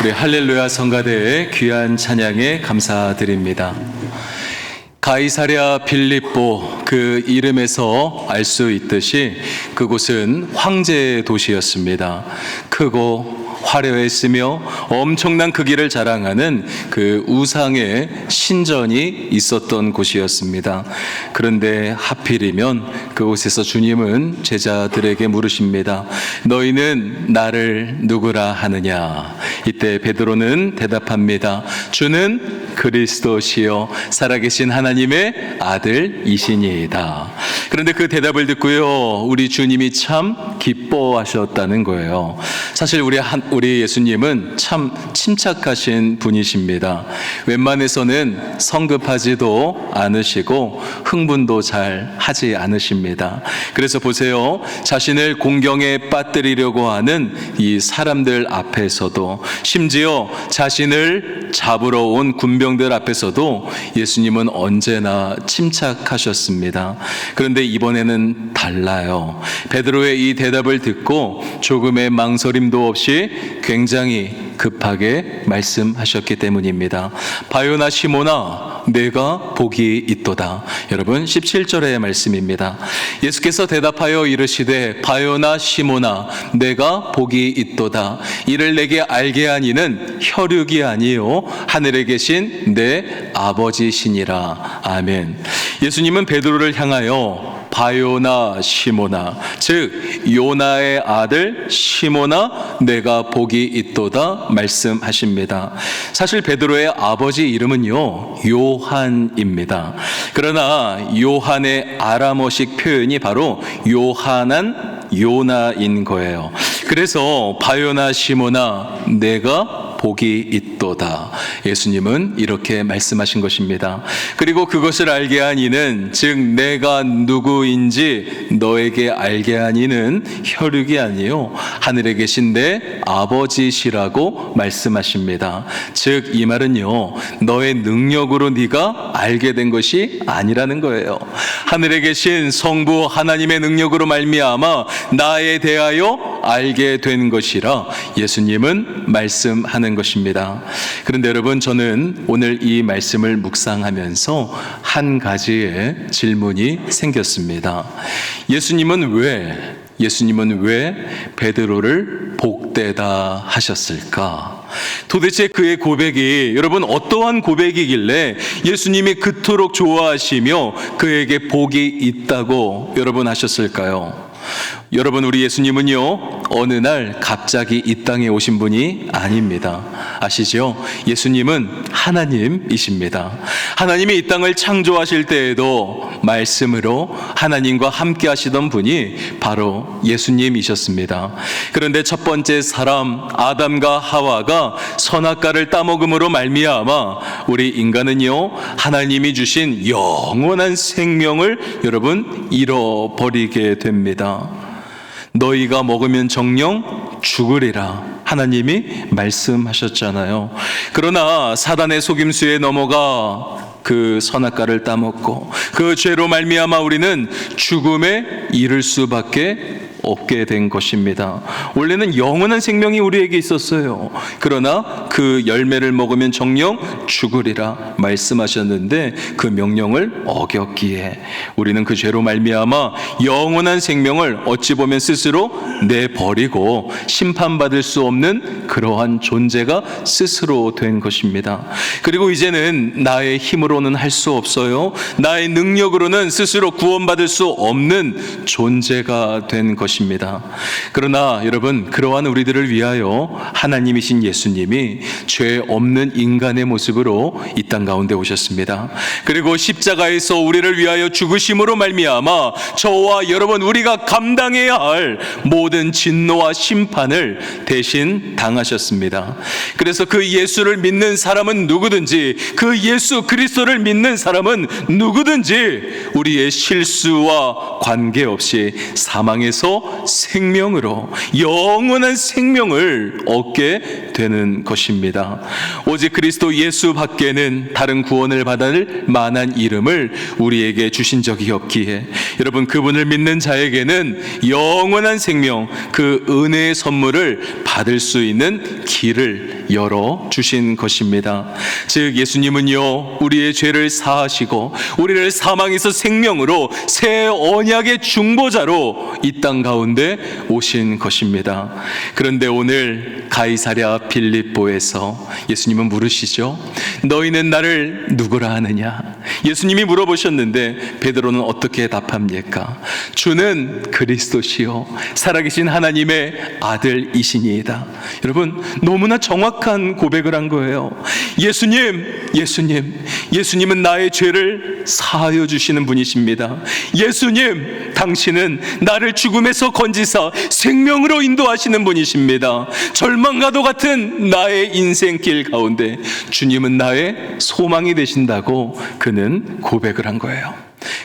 우리 할렐루야 성가대의 귀한 찬양에 감사드립니다. 가이사랴 빌립보, 그 이름에서 알 수 있듯이 그곳은 황제의 도시였습니다. 크고 화려했으며 엄청난 크기를 자랑하는 그 우상의 신전이 있었던 곳이었습니다. 그런데 하필이면 그곳에서 주님은 제자들에게 물으십니다. 너희는 나를 누구라 하느냐? 이때 베드로는 대답합니다. 주는 그리스도시요 살아계신 하나님의 아들이시니이다. 그런데 그 대답을 듣고요, 우리 주님이 참 기뻐하셨다는 거예요. 사실 우리 예수님은 참 침착하신 분이십니다. 웬만해서는 성급하지도 않으시고 흥분도 잘 하지 않으십니다. 그래서 보세요, 자신을 공경에 빠뜨리려고 하는 이 사람들 앞에서도, 심지어 자신을 잡으러 온 군병들 앞에서도 예수님은 언제나 침착하셨습니다. 그런데 이번에는 달라요. 베드로의 이 대답을 듣고 조금의 망설임도 없이 굉장히 급하게 말씀하셨기 때문입니다. 바요나 시모나 내가 복이 있도다. 여러분 17절의 말씀입니다. 예수께서 대답하여 이르시되 바요나 시모나 내가 복이 있도다. 이를 내게 알게 한 이는 혈육이 아니요 하늘에 계신 내 아버지시니라. 아멘. 예수님은 베드로를 향하여 바요나 시모나, 즉 요나의 아들 시모나 내가 복이 있도다 말씀하십니다. 사실 베드로의 아버지 이름은요 요한입니다. 그러나 요한의 아람어식 표현이 바로 요하난 요나인 거예요. 그래서 바요나 시모나 내가 복이 있도다. 예수님은 이렇게 말씀하신 것입니다. 그리고 그것을 알게 한 이는, 즉 내가 누구인지 너에게 알게 한 이는 혈육이 아니요 하늘에 계신 내 아버지시라고 말씀하십니다. 즉 이 말은요, 너의 능력으로 네가 알게 된 것이 아니라는 거예요. 하늘에 계신 성부 하나님의 능력으로 말미암아 나에 대하여 알게 된 것이라 예수님은 말씀하는 것입니다. 그런데 여러분, 저는 오늘 이 말씀을 묵상하면서 한 가지의 질문이 생겼습니다. 예수님은 왜 베드로를 복되다 하셨을까? 도대체 그의 고백이, 여러분 어떠한 고백이길래 예수님이 그토록 좋아하시며 그에게 복이 있다고 여러분 하셨을까요? 여러분, 우리 예수님은요 어느 날 갑자기 이 땅에 오신 분이 아닙니다. 아시죠? 예수님은 하나님이십니다. 하나님이 이 땅을 창조하실 때에도 말씀으로 하나님과 함께 하시던 분이 바로 예수님이셨습니다. 그런데 첫 번째 사람 아담과 하와가 선악과를 따먹음으로 말미암아 우리 인간은요 하나님이 주신 영원한 생명을 여러분 잃어버리게 됩니다. 너희가 먹으면 정녕 죽으리라 하나님이 말씀하셨잖아요. 그러나 사단의 속임수에 넘어가 그 선악과를 따먹고 그 죄로 말미암아 우리는 죽음에 이를 수밖에 없게 된 것입니다. 원래는 영원한 생명이 우리에게 있었어요. 그러나 그 열매를 먹으면 정녕 죽으리라 말씀하셨는데 그 명령을 어겼기에 우리는 그 죄로 말미암아 영원한 생명을 어찌 보면 스스로 내버리고 심판받을 수 없는 그러한 존재가 스스로 된 것입니다. 그리고 이제는 나의 힘으로는 할 수 없어요. 나의 능력으로는 스스로 구원받을 수 없는 존재가 된 것입니다. 그러나 여러분, 그러한 우리들을 위하여 하나님이신 예수님이 죄 없는 인간의 모습으로 이 땅 가운데 오셨습니다. 그리고 십자가에서 우리를 위하여 죽으심으로 말미암아 저와 여러분 우리가 감당해야 할 모든 진노와 심판을 대신 당하셨습니다. 그래서 그 예수를 믿는 사람은 누구든지, 그 예수 그리스도를 믿는 사람은 누구든지 우리의 실수와 관계없이 사망에서 생명으로 영원한 생명을 얻게 되는 것입니다. 오직 그리스도 예수 밖에는 다른 구원을 받을 만한 이름을 우리에게 주신 적이 없기에 여러분, 그분을 믿는 자에게는 영원한 생명, 그 은혜의 선물을 받을 수 있는 길을 열어 주신 것입니다. 즉 예수님은요, 우리의 죄를 사하시고 우리를 사망에서 생명으로 새 언약의 중보자로 이 땅 가운데 오신 것입니다. 그런데 오늘 가이사랴 빌립보에서 예수님은 물으시죠. 너희는 나를 누구라 하느냐? 예수님이 물어보셨는데 베드로는 어떻게 답합니까? 주는 그리스도시요 살아계신 하나님의 아들이시니이다. 여러분, 너무나 정확한 고백을 한 거예요. 예수님은 나의 죄를 사하여 주시는 분이십니다. 예수님, 당신은 나를 죽음에서 건지사 생명으로 인도하시는 분이십니다. 절망과도 같은 나의 인생길 가운데 주님은 나의 소망이 되신다고 그는 고백을 한 거예요.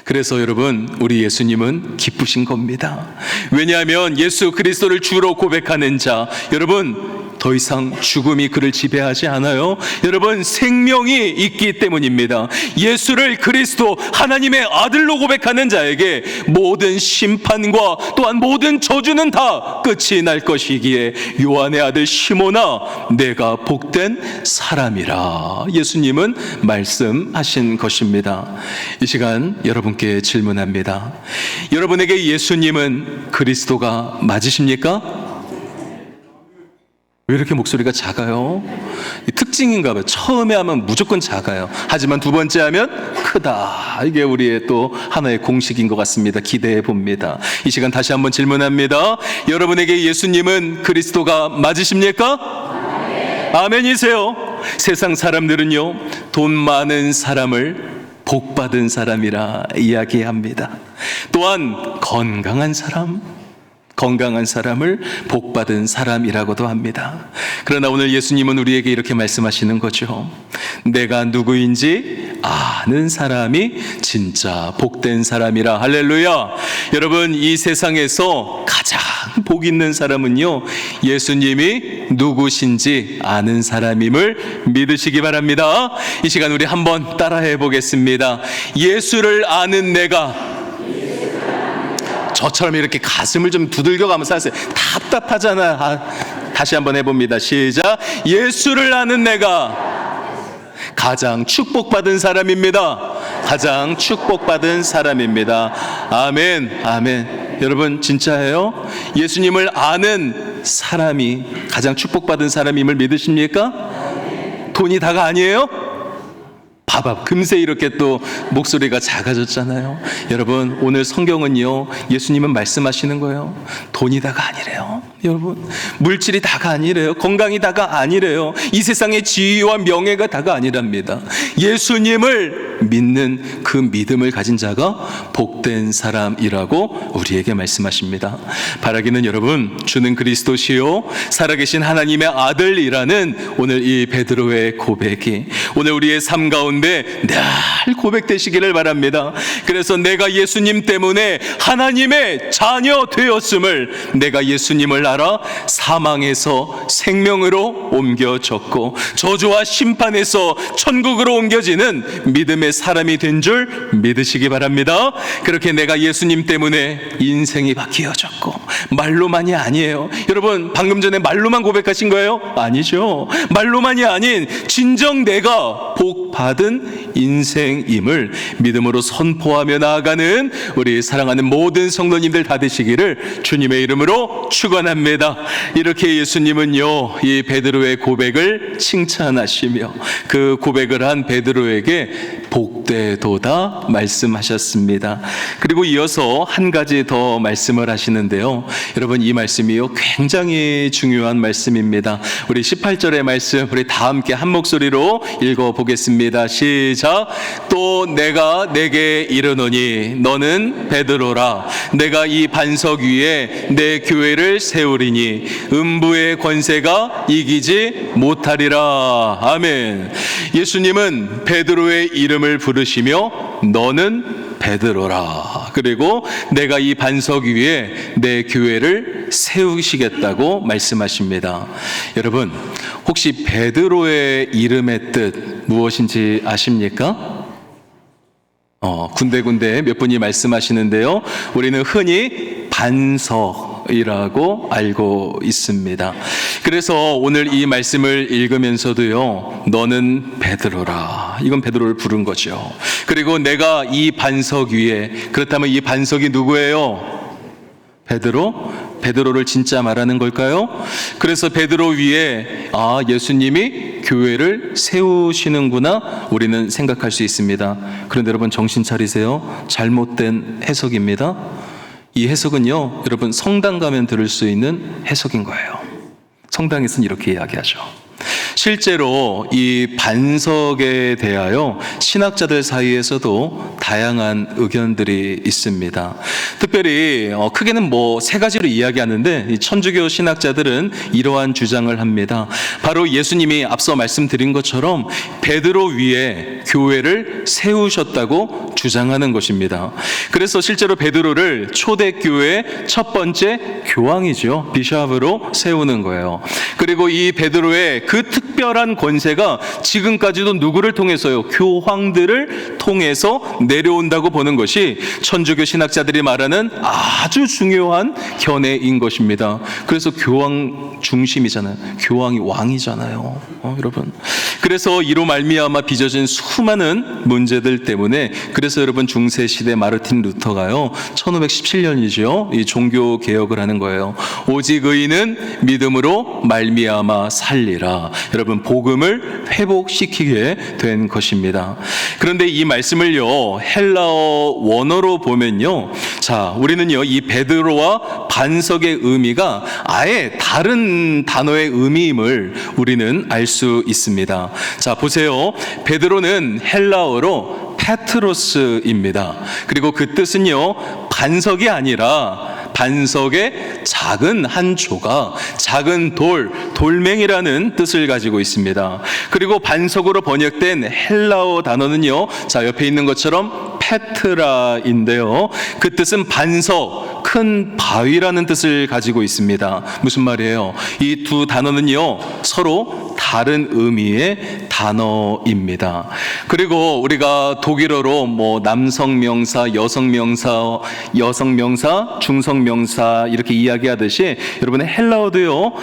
그래서 여러분, 우리 예수님은 기쁘신 겁니다. 왜냐하면 예수 그리스도를 주로 고백하는 자, 여러분, 더 이상 죽음이 그를 지배하지 않아요. 여러분, 생명이 있기 때문입니다. 예수를 그리스도 하나님의 아들로 고백하는 자에게 모든 심판과 또한 모든 저주는 다 끝이 날 것이기에 요한의 아들 시몬아, 내가 복된 사람이라 예수님은 말씀하신 것입니다. 이 시간 여러분께 질문합니다. 여러분에게 예수님은 그리스도가 맞으십니까? 왜 이렇게 목소리가 작아요? 특징인가 봐요. 처음에 하면 무조건 작아요. 하지만 두 번째 하면 크다. 이게 우리의 또 하나의 공식인 것 같습니다. 기대해 봅니다. 이 시간 다시 한번 질문합니다. 여러분에게 예수님은 그리스도가 맞으십니까? 아멘이세요. 세상 사람들은요, 돈 많은 사람을 복 받은 사람이라 이야기합니다. 또한 건강한 사람을 복 받은 사람이라고도 합니다. 그러나 오늘 예수님은 우리에게 이렇게 말씀하시는 거죠. 내가 누구인지 아는 사람이 진짜 복된 사람이라. 할렐루야. 여러분, 이 세상에서 가장 복 있는 사람은요, 예수님이 누구신지 아는 사람임을 믿으시기 바랍니다. 이 시간 우리 한번 따라해 보겠습니다. 예수를 아는 내가, 저처럼 이렇게 가슴을 좀 두들겨 가면서 하세요. 답답하잖아. 다시 한번 해봅니다. 시작. 예수를 아는 내가 가장 축복받은 사람입니다. 가장 축복받은 사람입니다. 아멘, 아멘. 여러분, 진짜예요? 예수님을 아는 사람이 가장 축복받은 사람임을 믿으십니까? 돈이 다가 아니에요? 봐봐, 금세 이렇게 또 목소리가 작아졌잖아요. 여러분, 오늘 성경은요, 예수님은 말씀하시는 거예요. 돈이 다가 아니래요. 여러분, 물질이 다가 아니래요. 건강이 다가 아니래요. 이 세상의 지위와 명예가 다가 아니랍니다. 예수님을 믿는 그 믿음을 가진 자가 복된 사람이라고 우리에게 말씀하십니다. 바라기는 여러분, 주는 그리스도시요 살아계신 하나님의 아들이라는 오늘 이 베드로의 고백이 오늘 우리의 삶 가운데 늘 고백되시기를 바랍니다. 그래서 내가 예수님 때문에 하나님의 자녀 되었음을, 내가 예수님을 알아 사망에서 생명으로 옮겨졌고 저주와 심판에서 천국으로 옮겨지는 믿음의 사람이 된 줄 믿으시기 바랍니다. 그렇게 내가 예수님 때문에 인생이 바뀌어졌고, 말로만이 아니에요. 여러분, 방금 전에 말로만 고백하신 거예요? 아니죠. 말로만이 아닌 진정 내가 복 받은 인생임을 믿음으로 선포하며 나아가는 우리 사랑하는 모든 성도님들 다 되시기를 주님의 이름으로 축원합니다. 이렇게 예수님은요, 이 베드로의 고백을 칭찬하시며 그 고백을 한 베드로에게 복되도다 말씀하셨습니다. 그리고 이어서 한 가지 더 말씀을 하시는데요. 여러분, 이 말씀이요, 굉장히 중요한 말씀입니다. 우리 18절의 말씀 우리 다 함께 한 목소리로 읽어보겠습니다. 시작. 또 내가 내게 이르노니 너는 베드로라. 내가 이 반석 위에 내 교회를 세우리니 음부의 권세가 이기지 못하리라. 아멘. 예수님은 베드로의 이름을 부르시며 너는 베드로라. 그리고 내가 이 반석 위에 내 교회를 세우시겠다고 말씀하십니다. 여러분, 혹시 베드로의 이름의 뜻 무엇인지 아십니까? 군데군데 몇 분이 말씀하시는데요. 우리는 흔히 반석이라고 알고 있습니다. 그래서 오늘 이 말씀을 읽으면서도요, 너는 베드로라. 이건 베드로를 부른 거죠. 그리고 내가 이 반석 위에, 그렇다면 이 반석이 누구예요? 베드로를 진짜 말하는 걸까요? 그래서 베드로 위에 예수님이 교회를 세우시는구나 우리는 생각할 수 있습니다. 그런데 여러분 정신 차리세요. 잘못된 해석입니다. 이 해석은요, 여러분 성당 가면 들을 수 있는 해석인 거예요. 성당에서는 이렇게 이야기하죠. 실제로 이 반석에 대하여 신학자들 사이에서도 다양한 의견들이 있습니다. 특별히 크게는 세 가지로 이야기하는데, 이 천주교 신학자들은 이러한 주장을 합니다. 바로 예수님이 앞서 말씀드린 것처럼 베드로 위에 교회를 세우셨다고 주장하는 것입니다. 그래서 실제로 베드로를 초대교회의 첫 번째 교황이죠. 비숍으로 세우는 거예요. 그리고 이 베드로의 그 특별한 권세가 지금까지도 누구를 통해서요? 교황들을 통해서 내려온다고 보는 것이 천주교 신학자들이 말하는 아주 중요한 견해인 것입니다. 그래서 교황 중심이잖아요. 교황이 왕이잖아요. 여러분. 그래서 이로 말미암아 빚어진 수많은 문제들 때문에, 그래서 여러분 중세 시대 마르틴 루터가요, 1517년이죠. 이 종교 개혁을 하는 거예요. 오직 의인은 믿음으로 말미암아 살리라. 여러분 복음을 회복시키게 된 것입니다. 그런데 이 말씀을요, 헬라어 원어로 보면요, 자, 우리는요 이 베드로와 반석의 의미가 아예 다른 단어의 의미임을 우리는 알 수 있습니다. 자, 보세요. 베드로는 헬라어로 페트로스입니다. 그리고 그 뜻은요, 반석이 아니라 반석의 작은 한 조각, 작은 돌멩이라는 뜻을 가지고 있습니다. 그리고 반석으로 번역된 헬라어 단어는요, 자, 옆에 있는 것처럼 페트라인데요, 그 뜻은 반석, 큰 바위라는 뜻을 가지고 있습니다. 무슨 말이에요? 이 두 단어는요, 서로 다른 의미의 단어입니다. 그리고 우리가 독일어로 남성 명사, 여성 명사, 중성 명사 이렇게 이야기하듯이 여러분의 헬라어도요,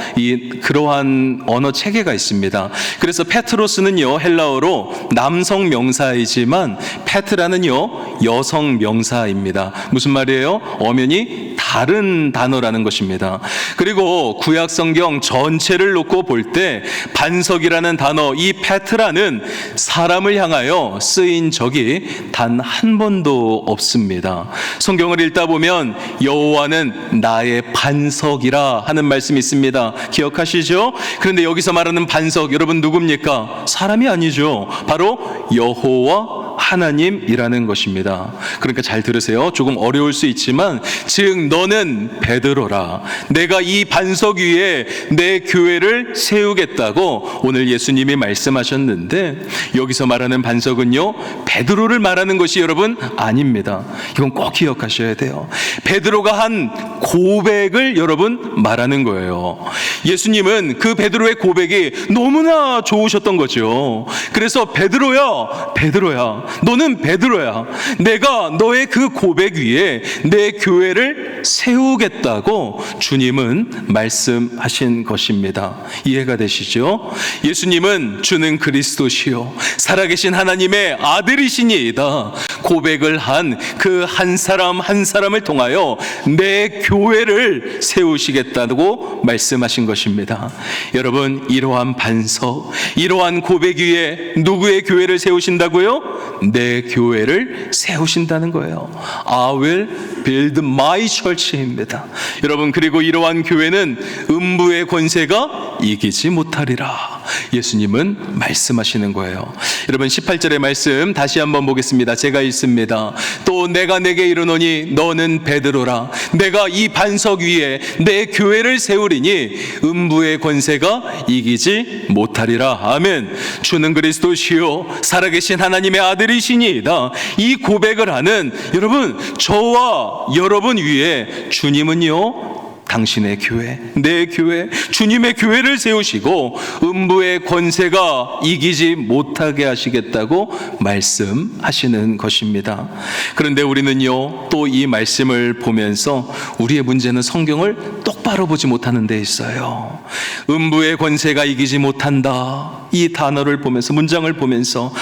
그러한 언어 체계가 있습니다. 그래서 페트로스는요, 헬라어로 남성 명사이지만 페트라는요, 여성 명사입니다. 무슨 말이에요? 엄연히 다른 단어라는 것입니다. 그리고 구약 성경 전체를 놓고 볼 때 반석이라는 단어, 이 페트라는 사람을 향하여 쓰인 적이 단 한 번도 없습니다. 성경을 읽다 보면 여호와는 나의 반석이라 하는 말씀이 있습니다. 기억하시죠? 그런데 여기서 말하는 반석, 여러분 누굽니까? 사람이 아니죠. 바로 여호와 하나님이라는 것입니다. 그러니까 잘 들으세요. 조금 어려울 수 있지만, 즉 너는 베드로라. 내가 이 반석 위에 내 교회를 세우겠다고 오늘 예수님이 말씀하셨는데, 여기서 말하는 반석은요, 베드로를 말하는 것이 여러분 아닙니다. 이건 꼭 기억하셔야 돼요. 베드로가 한 고백을 여러분 말하는 거예요. 예수님은 그 베드로의 고백이 너무나 좋으셨던 거죠. 그래서 베드로야, 너는 베드로야. 내가 너의 그 고백 위에 내 교회를 세우겠다고 주님은 말씀하신 것입니다. 이해가 되시죠? 예수님은 주는 그리스도시요 살아계신 하나님의 아들이시니이다 고백을 한 그 한 사람 한 사람을 통하여 내 교회를 세우시겠다고 말씀하신 것입니다. 여러분, 이러한 반석, 이러한 고백 위에 누구의 교회를 세우신다고요? 내 교회를 세우신다는 거예요. I will build my church입니다. 여러분, 그리고 이러한 교회는 음부의 권세가 이기지 못하리라. 예수님은 말씀하시는 거예요. 여러분 18절의 말씀 다시 한번 보겠습니다. 제가 읽습니다. 또 내가 내게 이르노니 너는 베드로라. 내가 이 반석 위에 내 교회를 세우리니 음부의 권세가 이기지 못하리라. 아멘. 주는 그리스도시요 살아계신 하나님의 아들이시니이다. 이 고백을 하는 여러분, 저와 여러분 위에 주님은요, 당신의 교회, 내 교회, 주님의 교회를 세우시고 음부의 권세가 이기지 못하게 하시겠다고 말씀하시는 것입니다. 그런데 우리는요, 또 이 말씀을 보면서 우리의 문제는 성경을 똑바로 보지 못하는 데 있어요. 음부의 권세가 이기지 못한다, 이 단어를 보면서, 문장을 보면서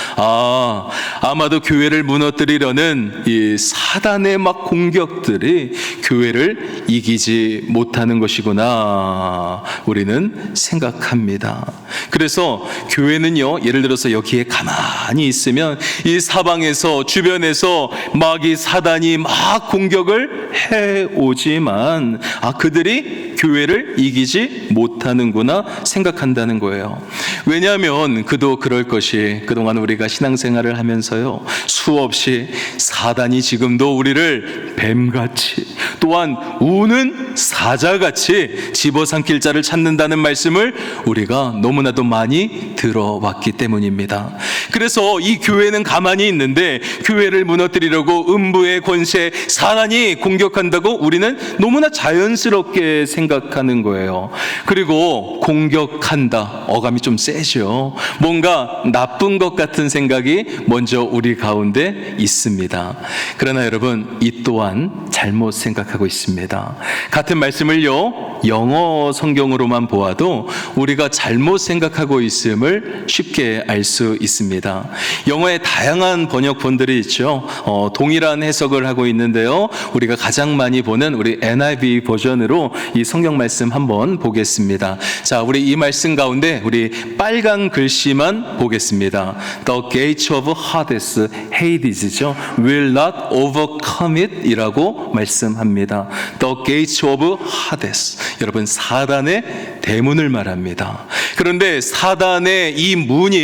아마도 교회를 무너뜨리려는 이 사단의 막 공격들이 교회를 이기지 못하는 것이구나, 우리는 생각합니다. 그래서 교회는요, 예를 들어서 여기에 가만히 있으면 이 사방에서, 주변에서 막 이 사단이 막 공격을 해오지만 그들이 교회를 이기지 못하는구나 생각한다는 거예요. 왜냐하면 그도 그럴 것이, 그동안 우리가 신앙생활을 하면서요, 수없이 사단이 지금도 우리를 뱀같이, 또한 우는 사자같이 집어삼킬 자를 찾는다는 말씀을 우리가 너무나도 많이 들어왔기 때문입니다. 그래서 이 교회는 가만히 있는데 교회를 무너뜨리려고 음부의 권세, 사단이 공격한다고 우리는 너무나 자연스럽게 생각하는 거예요. 그리고 공격한다, 어감이 좀 세죠. 뭔가 나쁜 것 같은 생각이 먼저 우리 가운데 있습니다. 그러나 여러분, 이 또한 잘못 생각하고 있습니다. 같은 말씀을요, 영어 성경으로만 보아도 우리가 잘못 생각하고 있음을 쉽게 알 수 있습니다. 영어에 다양한 번역본들이 있죠. 동일한 해석을 하고 있는데요, 우리가 가장 많이 보는 우리 NIV 버전으로 이 성경 말씀 한번 보겠습니다. 자, 우리 이 말씀 가운데 우리 빨간 글씨만 보겠습니다. The gates of Hades, Hades죠, will not overcome it 이라고 말씀합니다. The gates of Hades, 여러분 사단의 대문을 말합니다. 그런데 사단의 이 문이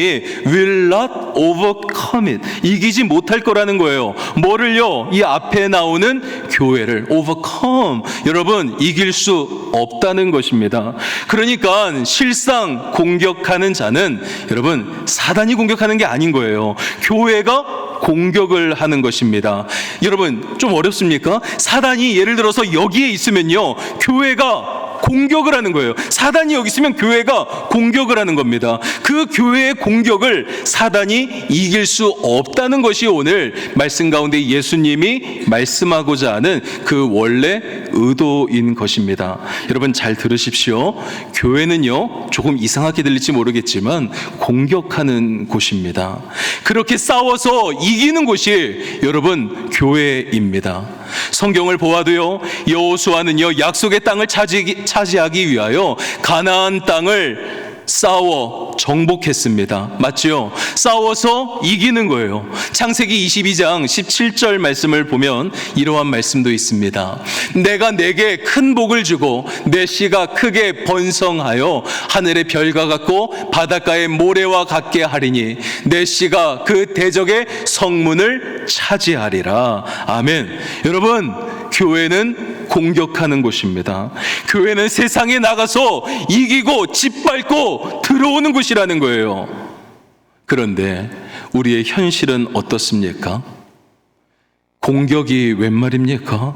will not overcome it, 이기지 못할 거라는 거예요. 뭐를요? 이 앞에 나오는 교회를 overcome, 여러분 이길 수 없다는 것입니다. 그러니까 실상 공격하는 자는 여러분 사단이 공격하는 게 아닌 거예요. 교회가 공격을 하는 것입니다. 여러분 좀 어렵습니까? 사단이 예를 들어서 여기에 있으면요, 교회가 공격을 하는 거예요. 사단이 여기 있으면 교회가 공격을 하는 겁니다. 그 교회의 공격을 사단이 이길 수 없다는 것이 오늘 말씀 가운데 예수님이 말씀하고자 하는 그 원래 의도인 것입니다. 여러분 잘 들으십시오. 교회는요, 조금 이상하게 들릴지 모르겠지만 공격하는 곳입니다. 그렇게 싸워서 이기는 곳이 여러분 교회입니다. 성경을 보아도요, 여호수아는요 약속의 땅을 차지하기 위하여 가나안 땅을 싸워 정복했습니다. 맞죠? 싸워서 이기는 거예요. 창세기 22장 17절 말씀을 보면 이러한 말씀도 있습니다. 내가 내게 큰 복을 주고 내 씨가 크게 번성하여 하늘의 별과 같고 바닷가의 모래와 같게 하리니 내 씨가 그 대적의 성문을 차지하리라. 아멘. 여러분, 교회는 공격하는 곳입니다. 교회는 세상에 나가서 이기고 짓밟고 들어오는 곳이라는 거예요. 그런데 우리의 현실은 어떻습니까? 공격이 웬 말입니까?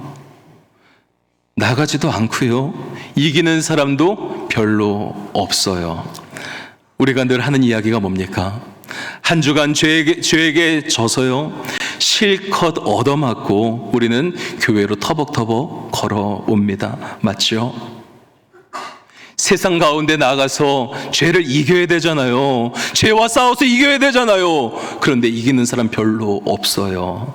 나가지도 않고요, 이기는 사람도 별로 없어요. 우리가 늘 하는 이야기가 뭡니까? 한 주간 죄에게 져서요, 실컷 얻어맞고 우리는 교회로 터벅터벅 걸어옵니다. 맞죠? 세상 가운데 나가서 죄를 이겨야 되잖아요. 죄와 싸워서 이겨야 되잖아요. 그런데 이기는 사람 별로 없어요.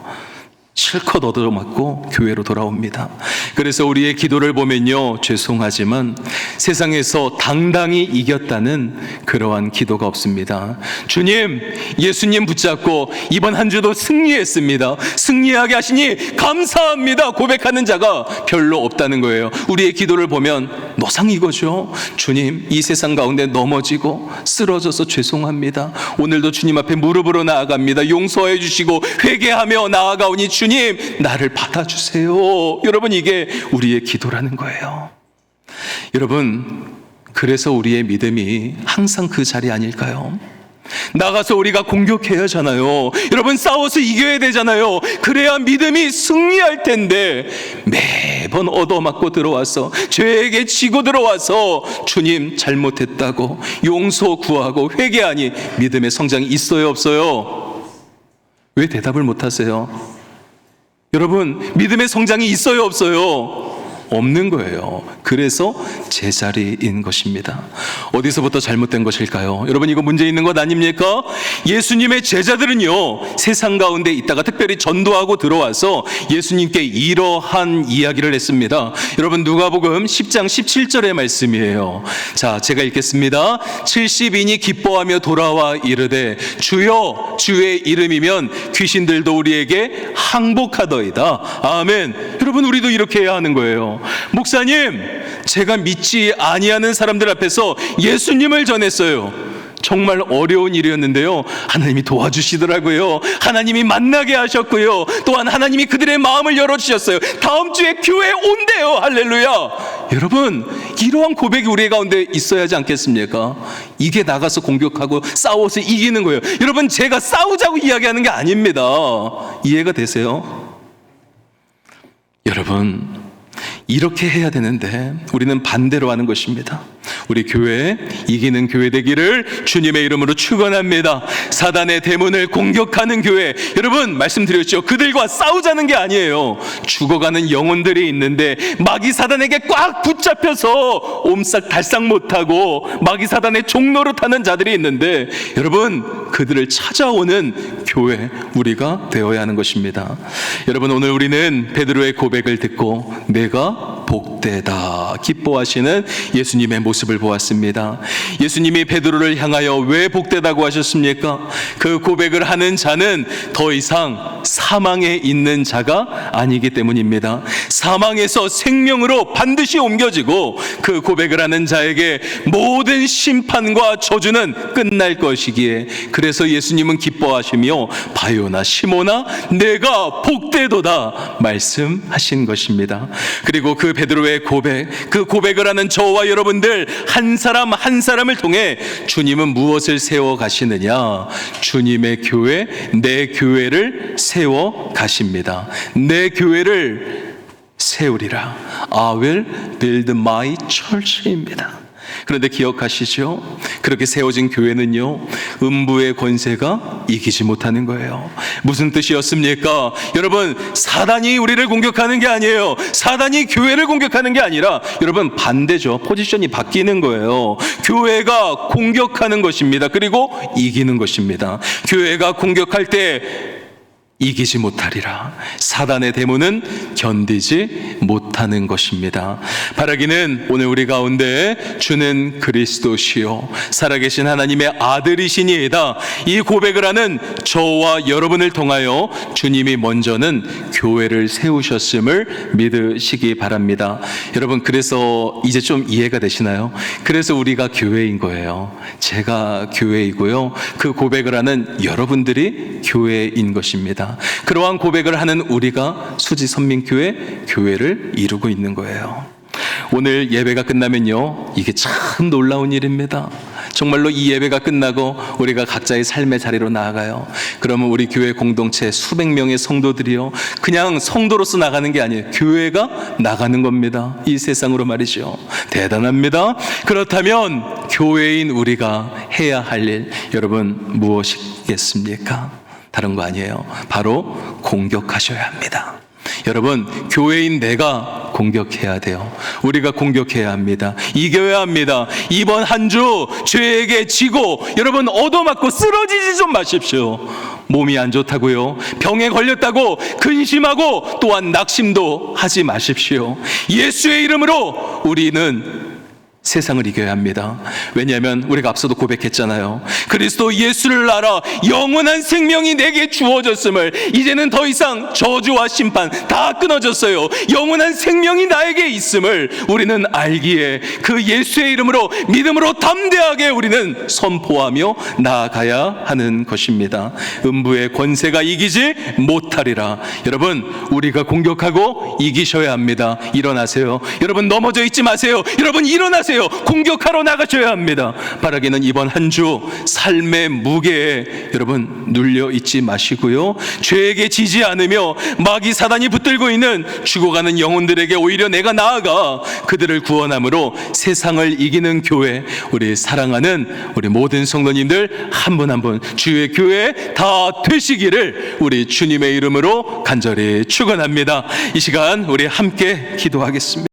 실컷 얻어맞고 교회로 돌아옵니다. 그래서 우리의 기도를 보면요, 죄송하지만 세상에서 당당히 이겼다는 그러한 기도가 없습니다. 주님, 예수님 붙잡고 이번 한 주도 승리했습니다. 승리하게 하시니 감사합니다 고백하는 자가 별로 없다는 거예요. 우리의 기도를 보면 노상 이거죠. 주님, 이 세상 가운데 넘어지고 쓰러져서 죄송합니다. 오늘도 주님 앞에 무릎으로 나아갑니다. 용서해 주시고 회개하며 나아가오니 주님, 나를 받아주세요. 여러분, 이게 우리의 기도라는 거예요. 여러분, 그래서 우리의 믿음이 항상 그 자리 아닐까요? 나가서 우리가 공격해야 하잖아요. 여러분, 싸워서 이겨야 되잖아요. 그래야 믿음이 승리할 텐데 매번 얻어맞고 들어와서 죄에게 지고 들어와서 주님 잘못했다고 용서 구하고 회개하니 믿음의 성장이 있어요, 없어요? 왜 대답을 못하세요? 여러분, 믿음의 성장이 있어요, 없어요? 없는 거예요. 그래서 제자리인 것입니다. 어디서부터 잘못된 것일까요? 여러분, 이거 문제 있는 것 아닙니까? 예수님의 제자들은요, 세상 가운데 있다가 특별히 전도하고 들어와서 예수님께 이러한 이야기를 했습니다. 여러분, 누가복음 10장 17절의 말씀이에요. 자, 제가 읽겠습니다. 70인이 기뻐하며 돌아와 이르되 주여, 주의 이름이면 귀신들도 우리에게 항복하더이다. 아멘. 여러분, 우리도 이렇게 해야 하는 거예요. 목사님, 제가 믿지 아니하는 사람들 앞에서 예수님을 전했어요. 정말 어려운 일이었는데요, 하나님이 도와주시더라고요. 하나님이 만나게 하셨고요, 또한 하나님이 그들의 마음을 열어주셨어요. 다음 주에 교회에 온대요. 할렐루야. 여러분, 이러한 고백이 우리 가운데 있어야 하지 않겠습니까? 이게 나가서 공격하고 싸워서 이기는 거예요. 여러분, 제가 싸우자고 이야기하는 게 아닙니다. 이해가 되세요? 여러분, 이렇게 해야 되는데 우리는 반대로 하는 것입니다. 우리 교회 이기는 교회 되기를 주님의 이름으로 축원합니다. 사단의 대문을 공격하는 교회, 여러분 말씀드렸죠. 그들과 싸우자는 게 아니에요. 죽어가는 영혼들이 있는데 마귀 사단에게 꽉 붙잡혀서 옴싹달싹 못하고 마귀 사단의 종로로 타는 자들이 있는데, 여러분 그들을 찾아오는 교회 우리가 되어야 하는 것입니다. 여러분, 오늘 우리는 베드로의 고백을 듣고 내가 복되다 기뻐하시는 예수님의 모습을 보았습니다. 예수님이 베드로를 향하여 왜 복되다고 하셨습니까? 그 고백을 하는 자는 더 이상 사망에 있는 자가 아니기 때문입니다. 사망에서 생명으로 반드시 옮겨지고 그 고백을 하는 자에게 모든 심판과 저주는 끝날 것이기에, 그래서 예수님은 기뻐하시며 바요나 시모나 내가 복되도다 말씀하신 것입니다. 그리고 그 베드로의 고백, 그 고백을 하는 저와 여러분들 한 사람 한 사람을 통해 주님은 무엇을 세워 가시느냐? 주님의 교회, 내 교회를 세워 가십니다. 내 교회를 세우리라. I will build my church입니다. 그런데 기억하시죠? 그렇게 세워진 교회는요, 음부의 권세가 이기지 못하는 거예요. 무슨 뜻이었습니까? 여러분, 사단이 우리를 공격하는 게 아니에요. 사단이 교회를 공격하는 게 아니라, 여러분 반대죠. 포지션이 바뀌는 거예요. 교회가 공격하는 것입니다. 그리고 이기는 것입니다. 교회가 공격할 때 이기지 못하리라. 사단의 대문은 견디지 못하는 것입니다. 바라기는 오늘 우리 가운데 주는 그리스도시요 살아계신 하나님의 아들이시니이다, 이 고백을 하는 저와 여러분을 통하여 주님이 먼저는 교회를 세우셨음을 믿으시기 바랍니다. 여러분, 그래서 이제 좀 이해가 되시나요? 그래서 우리가 교회인 거예요. 제가 교회이고요, 그 고백을 하는 여러분들이 교회인 것입니다. 그러한 고백을 하는 우리가 수지선민교회 교회를 이루고 있는 거예요. 오늘 예배가 끝나면요, 이게 참 놀라운 일입니다. 정말로 이 예배가 끝나고 우리가 각자의 삶의 자리로 나아가요. 그러면 우리 교회 공동체 수백 명의 성도들이요, 그냥 성도로서 나가는 게 아니에요. 교회가 나가는 겁니다. 이 세상으로 말이죠. 대단합니다. 그렇다면 교회인 우리가 해야 할 일, 여러분 무엇이겠습니까? 다른 거 아니에요. 바로 공격하셔야 합니다. 여러분, 교회인 내가 공격해야 돼요. 우리가 공격해야 합니다. 이겨야 합니다. 이번 한 주 죄에게 지고 여러분 얻어맞고 쓰러지지 좀 마십시오. 몸이 안 좋다고요? 병에 걸렸다고 근심하고 또한 낙심도 하지 마십시오. 예수의 이름으로 우리는 세상을 이겨야 합니다. 왜냐하면 우리가 앞서도 고백했잖아요. 그리스도 예수를 알아 영원한 생명이 내게 주어졌음을, 이제는 더 이상 저주와 심판 다 끊어졌어요. 영원한 생명이 나에게 있음을 우리는 알기에 그 예수의 이름으로 믿음으로 담대하게 우리는 선포하며 나아가야 하는 것입니다. 음부의 권세가 이기지 못하리라. 여러분, 우리가 공격하고 이기셔야 합니다. 일어나세요. 여러분, 넘어져 있지 마세요. 여러분, 일어나세요. 공격하러 나가셔야 합니다. 바라기는 이번 한 주 삶의 무게에 여러분 눌려 있지 마시고요, 죄에게 지지 않으며 마귀 사단이 붙들고 있는 죽어가는 영혼들에게 오히려 내가 나아가 그들을 구원함으로 세상을 이기는 교회, 우리 사랑하는 우리 모든 성도님들 한 분 한 분 주의 교회 다 되시기를 우리 주님의 이름으로 간절히 축원합니다. 이 시간 우리 함께 기도하겠습니다.